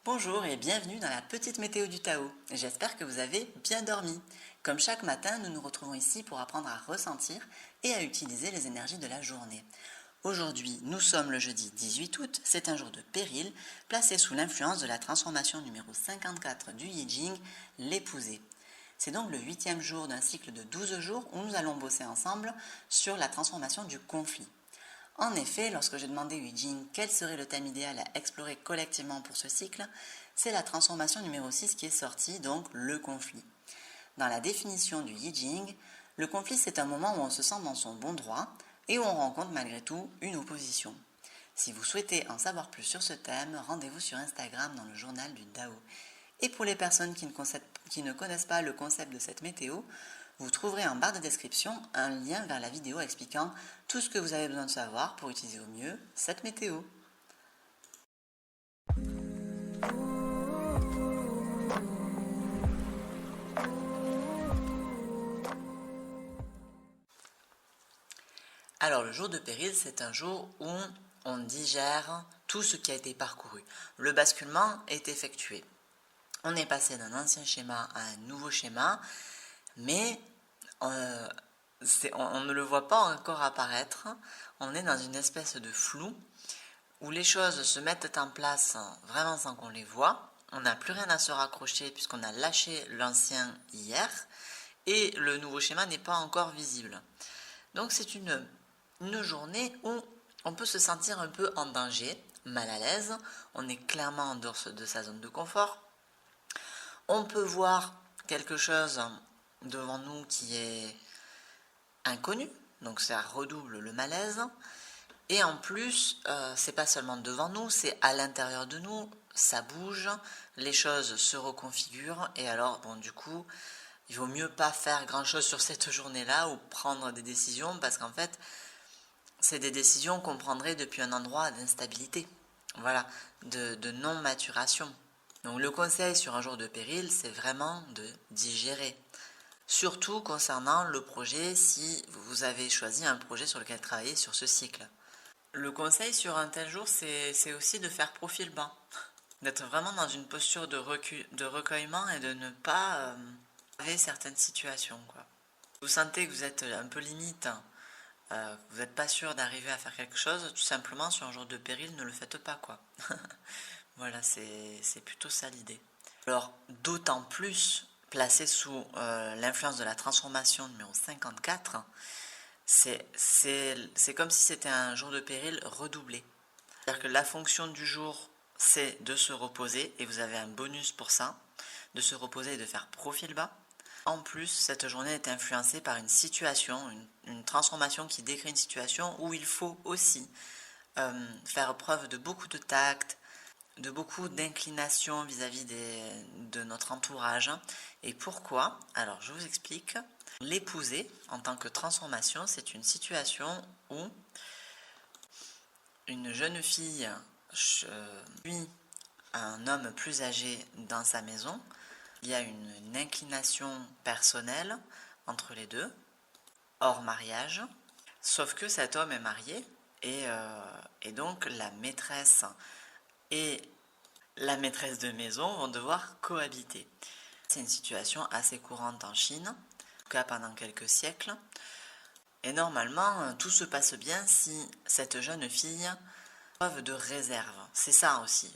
Bonjour et bienvenue dans la petite météo du Tao. J'espère que vous avez bien dormi. Comme chaque matin, nous nous retrouvons ici pour apprendre à ressentir et à utiliser les énergies de la journée. Aujourd'hui, nous sommes le jeudi 18 août, c'est un jour de péril, placé sous l'influence de la transformation numéro 54 du Yi Jing, l'épousée. C'est donc le 8e jour d'un cycle de 12 jours où nous allons bosser ensemble sur la transformation du conflit. En effet, lorsque j'ai demandé au Yi Jing quel serait le thème idéal à explorer collectivement pour ce cycle, c'est la transformation numéro 6 qui est sortie, donc le conflit. Dans la définition du Yi Jing, le conflit c'est un moment où on se sent dans son bon droit et où on rencontre malgré tout une opposition. Si vous souhaitez en savoir plus sur ce thème, rendez-vous sur Instagram dans le journal du Dao. Et pour les personnes qui ne connaissent pas le concept de cette météo, vous trouverez en barre de description un lien vers la vidéo expliquant tout ce que vous avez besoin de savoir pour utiliser au mieux cette météo. Alors le jour de péril, c'est un jour où on digère tout ce qui a été parcouru. Le basculement est effectué. On est passé d'un ancien schéma à un nouveau schéma, mais on ne le voit pas encore apparaître. On est dans une espèce de flou où les choses se mettent en place vraiment sans qu'on les voit. On n'a plus rien à se raccrocher puisqu'on a lâché l'ancien hier et le nouveau schéma n'est pas encore visible. Donc c'est une journée où on peut se sentir un peu en danger, mal à l'aise, on est clairement en dehors de sa zone de confort. On peut voir quelque chose devant nous qui est inconnu, donc ça redouble le malaise. Et en plus, c'est pas seulement devant nous, c'est à l'intérieur de nous, ça bouge, les choses se reconfigurent, et alors, bon, du coup, il vaut mieux pas faire grand chose sur cette journée-là ou prendre des décisions, parce qu'en fait, c'est des décisions qu'on prendrait depuis un endroit d'instabilité, voilà, de non-maturation. Donc le conseil sur un jour de péril, c'est vraiment de digérer. Surtout concernant le projet, si vous avez choisi un projet sur lequel travailler sur ce cycle. Le conseil sur un tel jour, c'est aussi de faire profil bas. D'être vraiment dans une posture de recueillement et de ne pas avoir certaines situations, quoi. Vous sentez que vous êtes un peu limite, vous n'êtes pas sûr d'arriver à faire quelque chose, tout simplement sur un jour de péril, ne le faites pas, quoi. Voilà, c'est plutôt ça l'idée. Alors, d'autant plus placé sous l'influence de la transformation numéro 54, c'est comme si c'était un jour de péril redoublé. C'est-à-dire que la fonction du jour, c'est de se reposer, et vous avez un bonus pour ça, de se reposer et de faire profil bas. En plus, cette journée est influencée par une situation, une transformation qui décrit une situation où il faut aussi faire preuve de beaucoup de tact, de beaucoup d'inclination vis-à-vis de notre entourage. Et pourquoi? Alors, je vous explique. L'épouser, en tant que transformation, c'est une situation où une jeune fille suit un homme plus âgé dans sa maison. Il y a une inclination personnelle entre les deux, hors mariage. Sauf que cet homme est marié et donc la maîtresse et la maîtresse de maison vont devoir cohabiter. C'est une situation assez courante en Chine, en tout cas pendant quelques siècles. Et normalement, tout se passe bien si cette jeune fille a preuve de réserve. C'est ça aussi,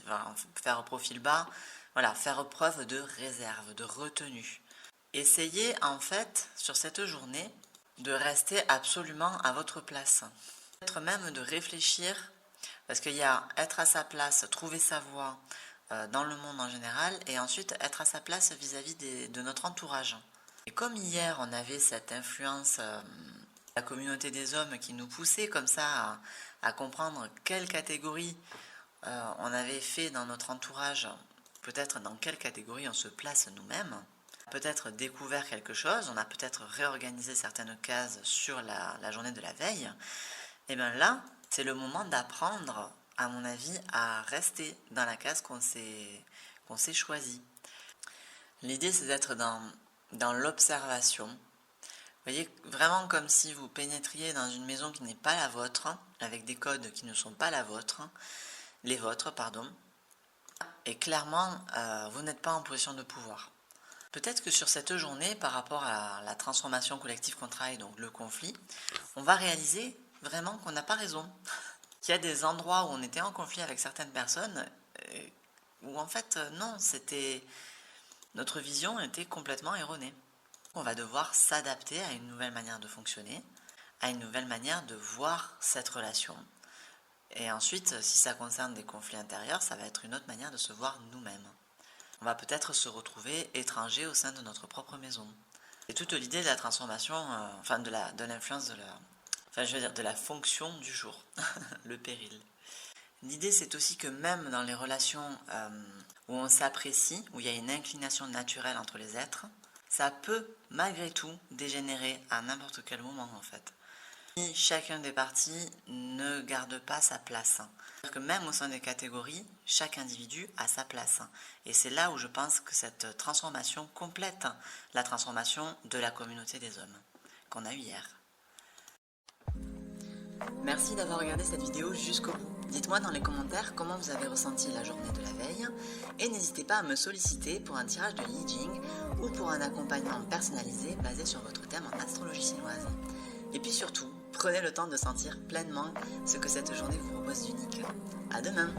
faire profil bas, voilà, faire preuve de réserve, de retenue. Essayez en fait, sur cette journée, de rester absolument à votre place. Peut-être même de réfléchir, parce qu'il y a être à sa place, trouver sa voie dans le monde en général, et ensuite être à sa place vis-à-vis de notre entourage. Et comme hier, on avait cette influence la communauté des hommes qui nous poussait comme ça à comprendre quelle catégorie on avait fait dans notre entourage, peut-être dans quelle catégorie on se place nous-mêmes, peut-être découvert quelque chose, on a peut-être réorganisé certaines cases sur la journée de la veille, et bien là, c'est le moment d'apprendre, à mon avis, à rester dans la case qu'on s'est choisie. L'idée, c'est d'être dans l'observation. Vous voyez, vraiment comme si vous pénétriez dans une maison qui n'est pas la vôtre, avec des codes qui ne sont pas les vôtres, pardon. Et clairement, vous n'êtes pas en position de pouvoir. Peut-être que sur cette journée, par rapport à la transformation collective qu'on travaille, donc le conflit, on va réaliser vraiment qu'on n'a pas raison. Qu'il y a des endroits où on était en conflit avec certaines personnes, où en fait, non, notre vision était complètement erronée. On va devoir s'adapter à une nouvelle manière de fonctionner, à une nouvelle manière de voir cette relation. Et ensuite, si ça concerne des conflits intérieurs, ça va être une autre manière de se voir nous-mêmes. On va peut-être se retrouver étrangers au sein de notre propre maison. C'est toute l'idée de la transformation, de l'influence de la fonction du jour, le péril. L'idée, c'est aussi que même dans les relations où on s'apprécie, où il y a une inclination naturelle entre les êtres, ça peut malgré tout dégénérer à n'importe quel moment en fait. Si chacun des parties ne garde pas sa place. C'est-à-dire que même au sein des catégories, chaque individu a sa place. Et c'est là où je pense que cette transformation complète la transformation de la communauté des hommes qu'on a eue hier. Merci d'avoir regardé cette vidéo jusqu'au bout. Dites-moi dans les commentaires comment vous avez ressenti la journée de la veille et n'hésitez pas à me solliciter pour un tirage de Yi Jing ou pour un accompagnement personnalisé basé sur votre thème en astrologie chinoise. Et puis surtout, prenez le temps de sentir pleinement ce que cette journée vous propose d'unique. À demain!